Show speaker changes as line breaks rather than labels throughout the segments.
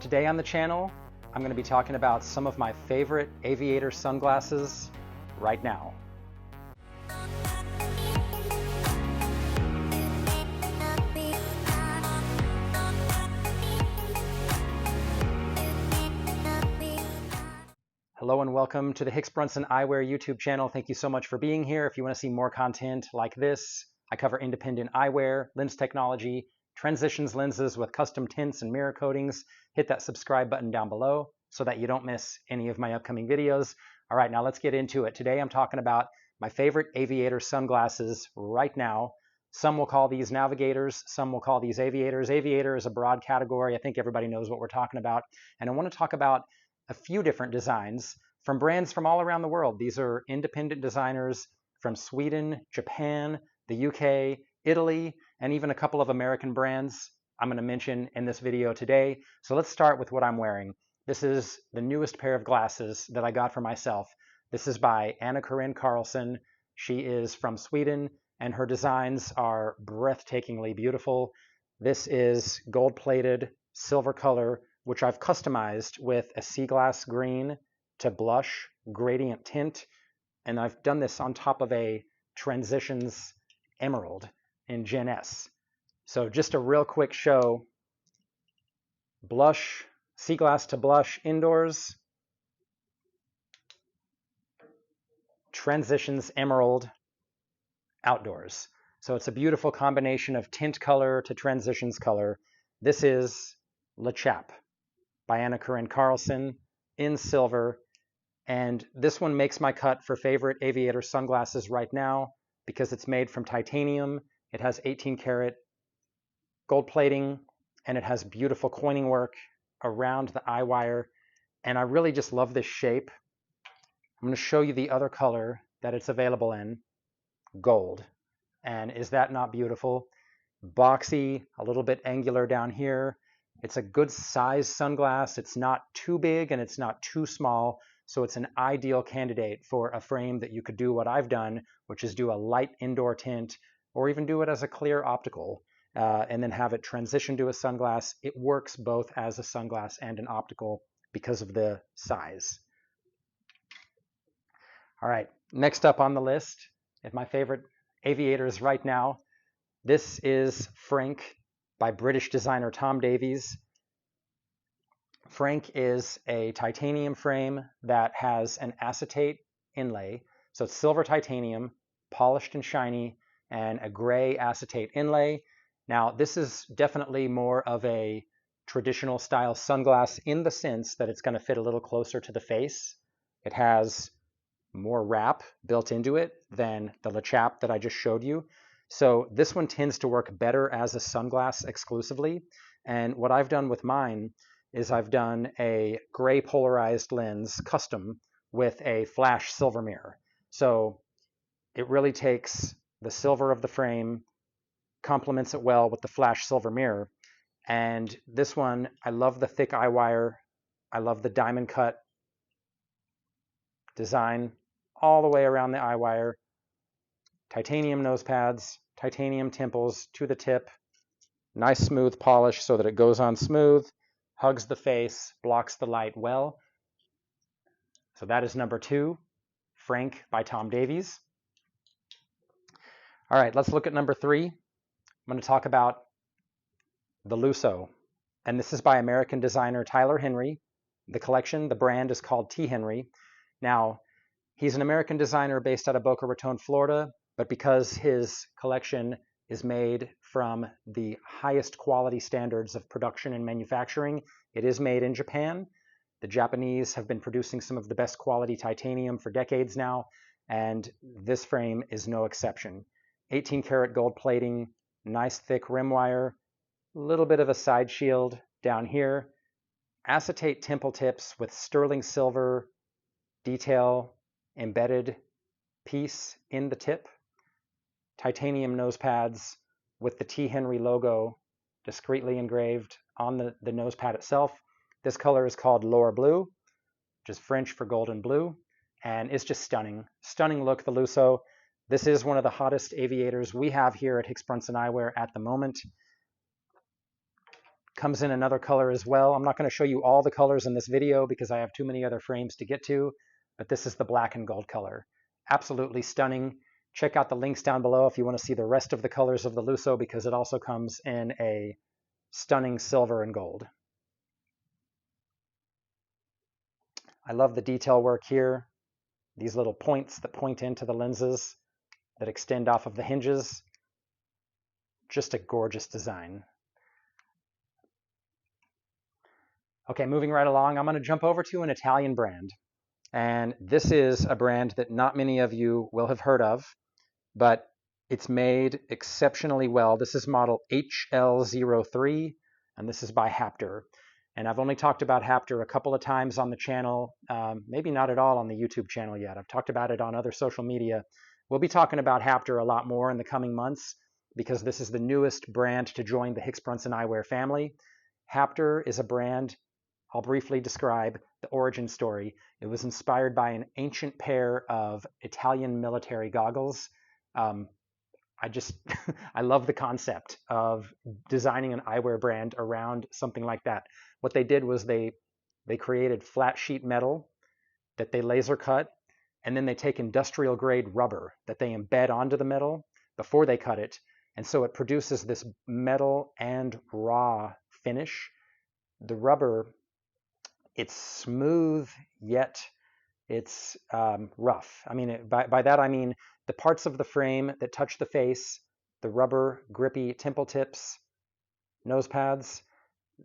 Today on the channel, I'm going to be talking about some of my favorite Aviator sunglasses right now. Hello and welcome to the Hicks Brunson Eyewear YouTube channel. Thank you so much for being here. If you want to see more content like this, I cover independent eyewear, lens technology, transitions lenses with custom tints and mirror coatings. Hit that subscribe button down below so that you don't miss any of my upcoming videos. All right, now let's get into it. Today I'm talking about my favorite Aviator sunglasses right now. Some will call these navigators, some will call these aviators. Aviator is a broad category. I think everybody knows what we're talking about. And I want to talk about a few different designs from brands from all around the world. These are independent designers from Sweden, Japan, the UK, Italy, and even a couple of American brands I'm going to mention in this video today. So let's start with what I'm wearing. This is the newest pair of glasses that I got for myself. This is by Anna-Karin Karlsson. She is from Sweden, and her designs are breathtakingly beautiful. This is gold-plated silver color, which I've customized with a sea glass green to blush gradient tint, and I've done this on top of a Transitions Emerald in Gen S. So just a real quick show. Blush, sea glass to blush indoors. Transitions Emerald outdoors. So it's a beautiful combination of tint color to transitions color. This is Chap by Anna-Karin Karlsson in silver. And this one makes my cut for favorite Aviator sunglasses right now because it's made from titanium. It has 18 karat gold plating, and it has beautiful coining work around the eye wire. And I really just love this shape. I'm going to show you the other color that it's available in, gold. And is that not beautiful? Boxy, a little bit angular down here. It's a good size sunglass. It's not too big and it's not too small. So it's an ideal candidate for a frame that you could do what I've done, which is do a light indoor tint, or even do it as a clear optical, and then have it transition to a sunglass. It works both as a sunglass and an optical because of the size. All right, next up on the list is my favorite Aviators right now. This is Frank by British designer Tom Davies. Frank is a titanium frame that has an acetate inlay. So it's silver titanium, polished and shiny, and a gray acetate inlay. Now, this is definitely more of a traditional style sunglass in the sense that it's going to fit a little closer to the face. It has more wrap built into it than the Chap that I just showed you. So this one tends to work better as a sunglass exclusively. And what I've done with mine is I've done a gray polarized lens custom with a flash silver mirror. So it really takes the silver of the frame, complements it well with the flash silver mirror. And this one, I love the thick eye wire. I love the diamond cut design all the way around the eye wire. Titanium nose pads, titanium temples to the tip. Nice smooth polish so that it goes on smooth, hugs the face, blocks the light well. So that is number 2, Frank by Tom Davies. All right, let's look at number 3. I'm going to talk about the Lusso. And this is by American designer Henri. The collection, the brand is called T. Henri. Now, he's an American designer based out of Boca Raton, Florida, but because his collection is made from the highest quality standards of production and manufacturing, it is made in Japan. The Japanese have been producing some of the best quality titanium for decades now, and this frame is no exception. 18 karat gold plating, nice thick rim wire, a little bit of a side shield down here, acetate temple tips with sterling silver detail embedded piece in the tip, titanium nose pads with the T. Henri logo discreetly engraved on the nose pad itself. This color is called L'Or Bleu, which is French for golden blue, and it's just stunning. Stunning look, the Lusso. This is one of the hottest aviators we have here at Hicks Brunson Eyewear at the moment. Comes in another color as well. I'm not going to show you all the colors in this video because I have too many other frames to get to, but this is the black and gold color. Absolutely stunning. Check out the links down below if you want to see the rest of the colors of the Lusso, because it also comes in a stunning silver and gold. I love the detail work here. These little points that point into the lenses that extend off of the hinges. Just a gorgeous design. Okay, moving right along, I'm going to jump over to an Italian brand. And this is a brand that not many of you will have heard of, but it's made exceptionally well. This is model HL03, and this is by Hapter. And I've only talked about Hapter a couple of times on the channel, maybe not at all on the YouTube channel yet. I've talked about it on other social media. We'll be talking about Hapter a lot more in the coming months because this is the newest brand to join the Hicks Brunson Eyewear family. Hapter is a brand. I'll briefly describe the origin story. It was inspired by an ancient pair of Italian military goggles. I love the concept of designing an eyewear brand around something like that. What they did was they created flat sheet metal that they laser cut, and then they take industrial grade rubber that they embed onto the metal before they cut it. And so it produces this metal and raw finish. The rubber, it's smooth, yet it's rough. I mean, by that I mean the parts of the frame that touch the face, the rubber grippy temple tips, nose pads,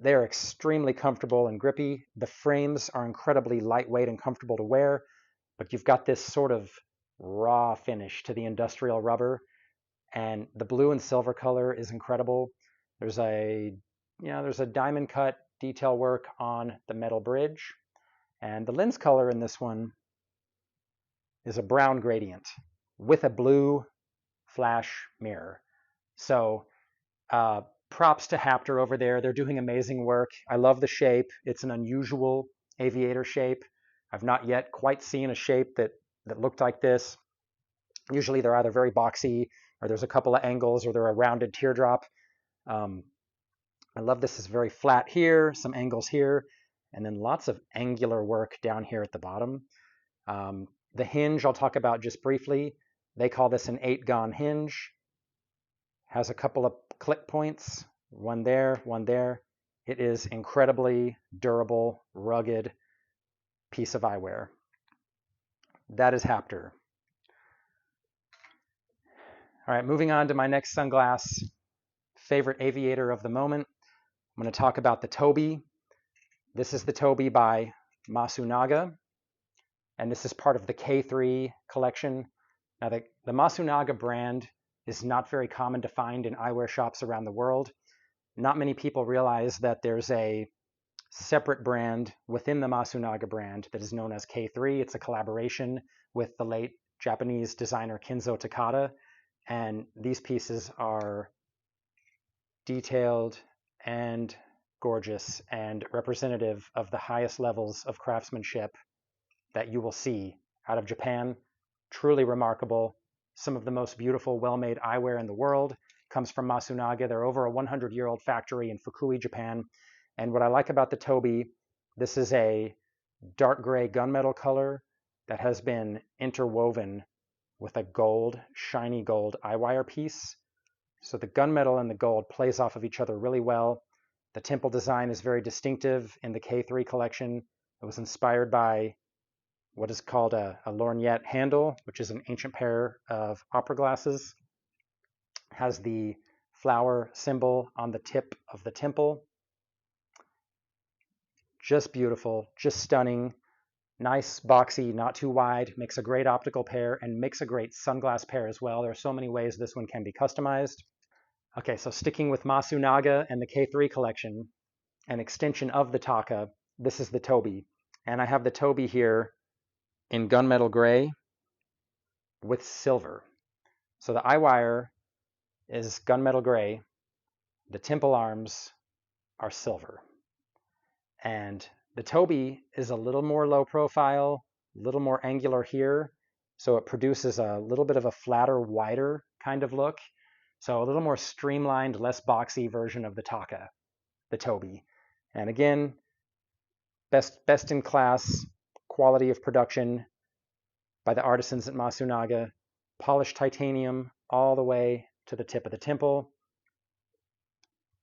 they're extremely comfortable and grippy. The frames are incredibly lightweight and comfortable to wear, but you've got this sort of raw finish to the industrial rubber. And the blue and silver color is incredible. There's a diamond cut detail work on the metal bridge. And the lens color in this one is a brown gradient with a blue flash mirror. So props to Hapter over there. They're doing amazing work. I love the shape. It's an unusual aviator shape. I've not yet quite seen a shape that looked like this. Usually they're either very boxy, or there's a couple of angles, or they're a rounded teardrop. I love this. Is very flat here, some angles here, and then lots of angular work down here at the bottom. The hinge I'll talk about just briefly. They call this an 8-gon hinge. Has a couple of click points, one there, one there. It is incredibly durable, rugged piece of eyewear. That is Hapter. All right, moving on to my next sunglass favorite aviator of the moment. I'm going to talk about the Tobi. This is the Tobi by Masunaga, and this is part of the K3 collection. Now, the Masunaga brand is not very common to find in eyewear shops around the world. Not many people realize that there's a separate brand within the Masunaga brand that is known as K3. It's a collaboration with the late Japanese designer Kenzo Takada, and these pieces are detailed and gorgeous and representative of the highest levels of craftsmanship that you will see out of Japan. Truly remarkable. Some of the most beautiful, well-made eyewear in the world comes from Masunaga. They're over a 100-year-old factory in Fukui, Japan. And what I like about the Tobi, this is a dark gray gunmetal color that has been interwoven with a gold, shiny gold eyewire piece. So the gunmetal and the gold plays off of each other really well. The temple design is very distinctive in the K3 collection. It was inspired by what is called a lorgnette handle, which is an ancient pair of opera glasses. It has the flower symbol on the tip of the temple. Just beautiful, just stunning. Nice, boxy, not too wide, makes a great optical pair and makes a great sunglass pair as well. There are so many ways this one can be customized. Okay, so sticking with Masunaga and the K3 collection, an extension of the Taka, this is the Tobi. And I have the Tobi here in gunmetal gray with silver. So the eyewire is gunmetal gray. The temple arms are silver. And the Tobi is a little more low profile, a little more angular here. So it produces a little bit of a flatter, wider kind of look. So a little more streamlined, less boxy version of the Taka. the Tobi. And again, best in class quality of production by the artisans at Masunaga, polished titanium all the way to the tip of the temple.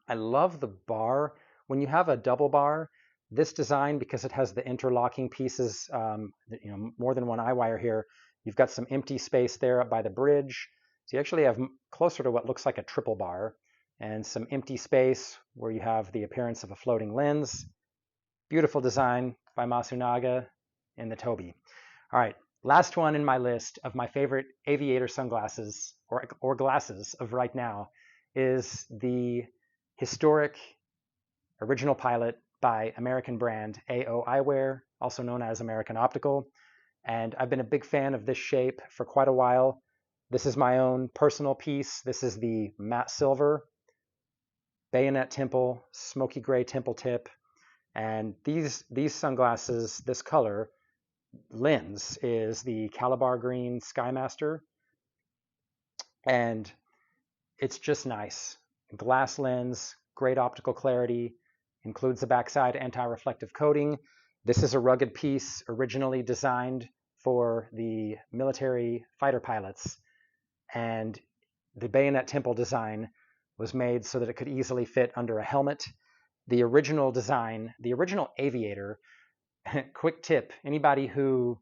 I love the bar. When you have a double bar, this design, because it has the interlocking pieces, more than one eye wire here, you've got some empty space there up by the bridge. So you actually have closer to what looks like a triple bar and some empty space where you have the appearance of a floating lens. Beautiful design by Masunaga in the Tobi. All right, last one in my list of my favorite Aviator sunglasses or glasses of right now is the historic original pilot by American brand AO Eyewear, also known as American Optical. And I've been a big fan of this shape for quite a while. This is my own personal piece. This is the matte silver, bayonet temple, smoky gray temple tip. And these sunglasses, this color lens is the Calabar Green Skymaster. And it's just nice. Glass lens, great optical clarity, includes a backside anti-reflective coating. This is a rugged piece originally designed for the military fighter pilots. And the bayonet temple design was made so that it could easily fit under a helmet. The original design, the original Aviator, quick tip, anybody who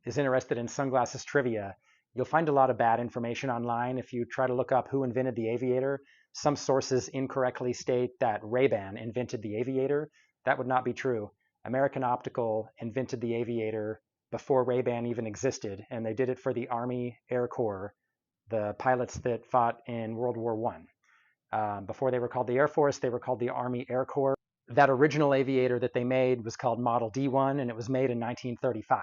is interested in sunglasses trivia, you'll find a lot of bad information online if you try to look up who invented the Aviator. Some sources incorrectly state that Ray-Ban invented the Aviator. That would not be true. American Optical invented the Aviator before Ray-Ban even existed, and they did it for the Army Air Corps, the pilots that fought in World War I. Before they were called the Air Force, they were called the Army Air Corps. That original Aviator that they made was called Model D1, and it was made in 1935.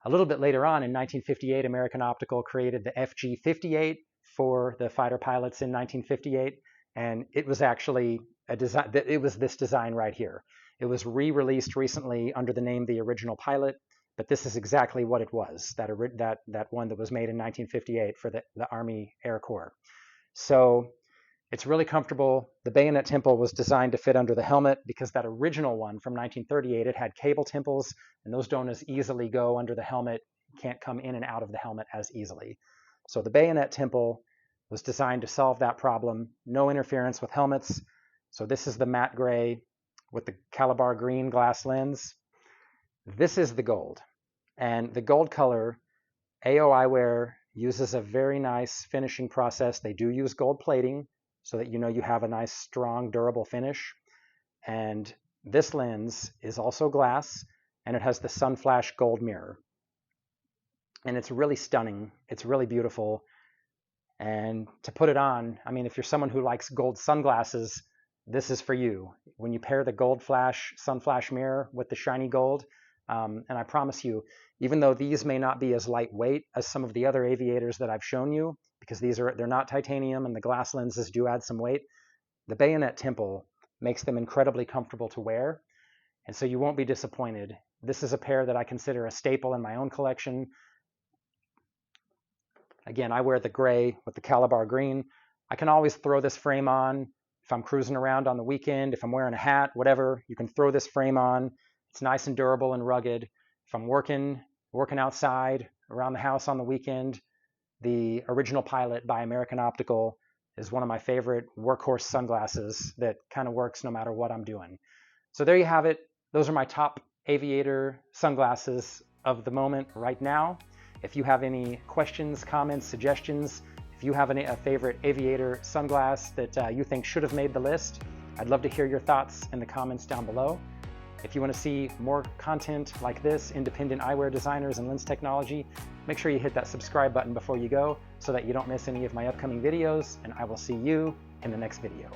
A little bit later on, in 1958, American Optical created the FG-58 for the fighter pilots in 1958, and it was actually a design. It was this design right here. It was re-released recently under the name The Original Pilot, but this is exactly what it was, that one that was made in 1958 for the Army Air Corps. So it's really comfortable. The bayonet temple was designed to fit under the helmet because that original one from 1938, it had cable temples, and those don't as easily go under the helmet, can't come in and out of the helmet as easily. So the bayonet temple was designed to solve that problem. No interference with helmets. So this is the matte gray with the Calabar green glass lens. This is the gold. And the gold color, AO Eyewear uses a very nice finishing process. They do use gold plating so that you have a nice, strong, durable finish. And this lens is also glass, and it has the sun flash gold mirror. And it's really stunning. It's really beautiful. And to put it on, I mean, if you're someone who likes gold sunglasses, this is for you. When you pair the gold flash, sun flash mirror with the shiny gold, and I promise you, even though these may not be as lightweight as some of the other Aviators that I've shown you, because they're not titanium and the glass lenses do add some weight, the bayonet temple makes them incredibly comfortable to wear. And so you won't be disappointed. This is a pair that I consider a staple in my own collection. Again, I wear the gray with the Calabar green. I can always throw this frame on if I'm cruising around on the weekend, if I'm wearing a hat, whatever. You can throw this frame on. It's nice and durable and rugged. If I'm working outside, around the house on the weekend, the Original Pilot by American Optical is one of my favorite workhorse sunglasses that kind of works no matter what I'm doing. So there you have it. Those are my top Aviator sunglasses of the moment right now. If you have any questions, comments, suggestions, if you have a favorite Aviator sunglass that you think should have made the list, I'd love to hear your thoughts in the comments down below. If you want to see more content like this, independent eyewear designers and lens technology, make sure you hit that subscribe button before you go so that you don't miss any of my upcoming videos, and I will see you in the next video.